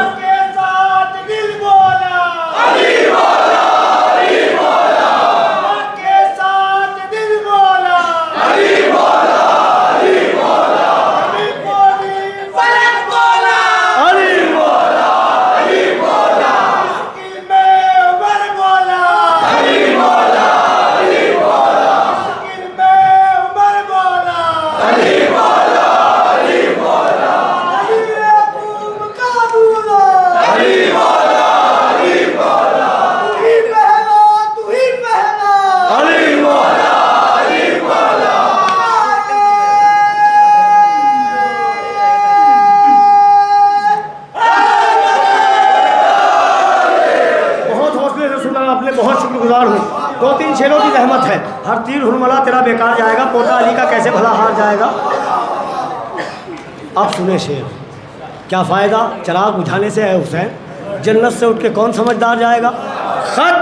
बहुत शुक्रगुजार हूँ। 2-3 शेरों की रहमत है। हर तीर हुरमला तेरा बेकार जाएगा, पोता अली का कैसे भला हार जाएगा। अब सुने शेर। क्या फ़ायदा चिराग बुझाने से है हुसैन, जन्नत से उठ के कौन समझदार जाएगा। खत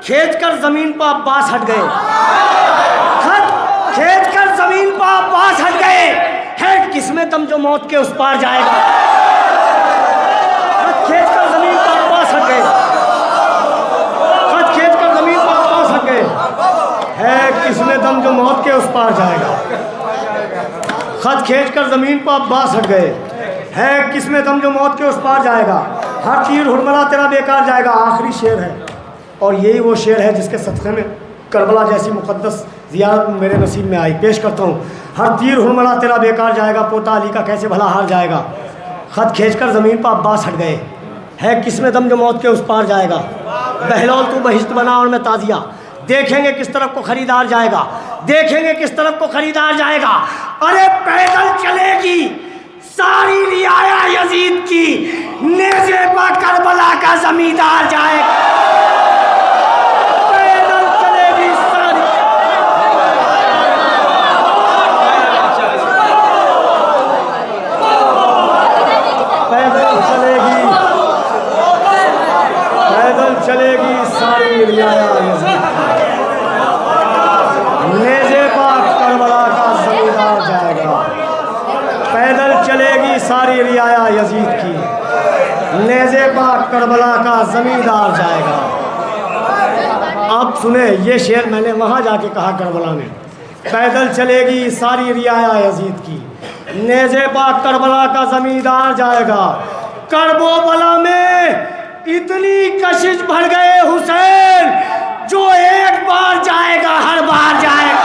खींच कर ज़मीन पर अब्बास हट गए, खत खींच कर ज़मीन पर अब्बास हट गए, है किसमें दम जो मौत के उस पार जाएगा। खत खींच कर ज़मीन पर अब्बास हट गए, है किसमें दम जो मौत के उस पार जाएगा। खत खींचकर ज़मीन पर अब्बास हट गए, है किसमें दम जो मौत के उस पार जाएगा। हर तीर हुरमला तेरा बेकार जाएगा। आखिरी शेर है और यही वो शेर है जिसके सदक़े में करबला जैसी मुक़द्दस ज़ियारत मेरे नसीब में आई। पेश करता हूँ। हर तीर हुरमला तेरा बेकार जाएगा, पोता अली का कैसे भला हार जाएगा। खत खींचकर ज़मीन पर अब्बास हट गए, है किसमें दम जो मौत के उस पार जाएगा। बहलौल तू बहिश्त बना और मैं ताजिया। देखेंगे किस तरफ को खरीदार जाएगा, देखेंगे किस तरफ को खरीदार जाएगा। अरे पैदल चलेगी सारी रियाया यजीद की, नेज़े पर करबला का जमींदार जाएगा। पैदल चलेगी सारी, पैदल चलेगी, पैदल चलेगी सारी रियाया यजीद, नेज़े पाक करबला का जमींदार जाएगा। पैदल चलेगी सारी रियाया यजीद की, नेज़े पाक करबला का जमींदार जाएगा। अब सुने ये शेर मैंने वहाँ जाके कहा करबला में। पैदल चलेगी सारी रियाया यजीद की, नेज़े पाक करबला का जमींदार जाएगा। करबो बला में इतनी कशिश भर गए हुसैन, जो एक बार जाएगा हर बार जाएगा।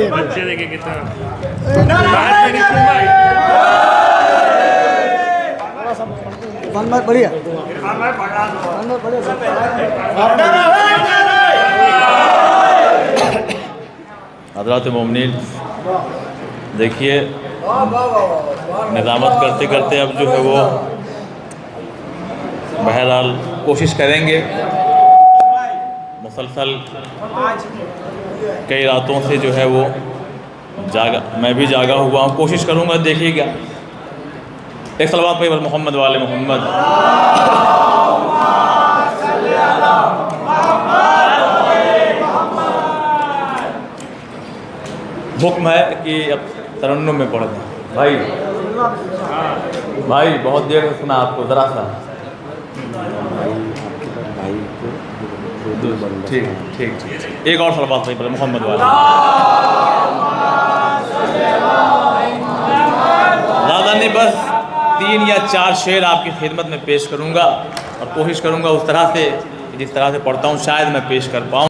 बच्चे देखे कितना बढ़िया हज़रात मोमिनीन, देखिए निज़ामत करते करते अब जो है वो बहरहाल कोशिश करेंगे। मुसलसल कई रातों से जो है वो मैं भी जागा हुआ हूँ, कोशिश करूँगा, देखिएगा। एक सलवात पे मोहम्मद वाले मोहम्मद। हुक्म है कि अब तरन्नुम में पढ़ दें। भाई बहुत देर से सुना आपको, ज़रा सा ठीक ठीक ठीक। एक और सलवात भाई पर मोहम्मद वाले। ज़्यादा नहीं, बस 3 या 4 शेर आपकी खिदमत में पेश करूँगा और कोशिश करूँगा उस तरह से जिस तरह से पढ़ता हूँ शायद मैं पेश कर पाऊँ।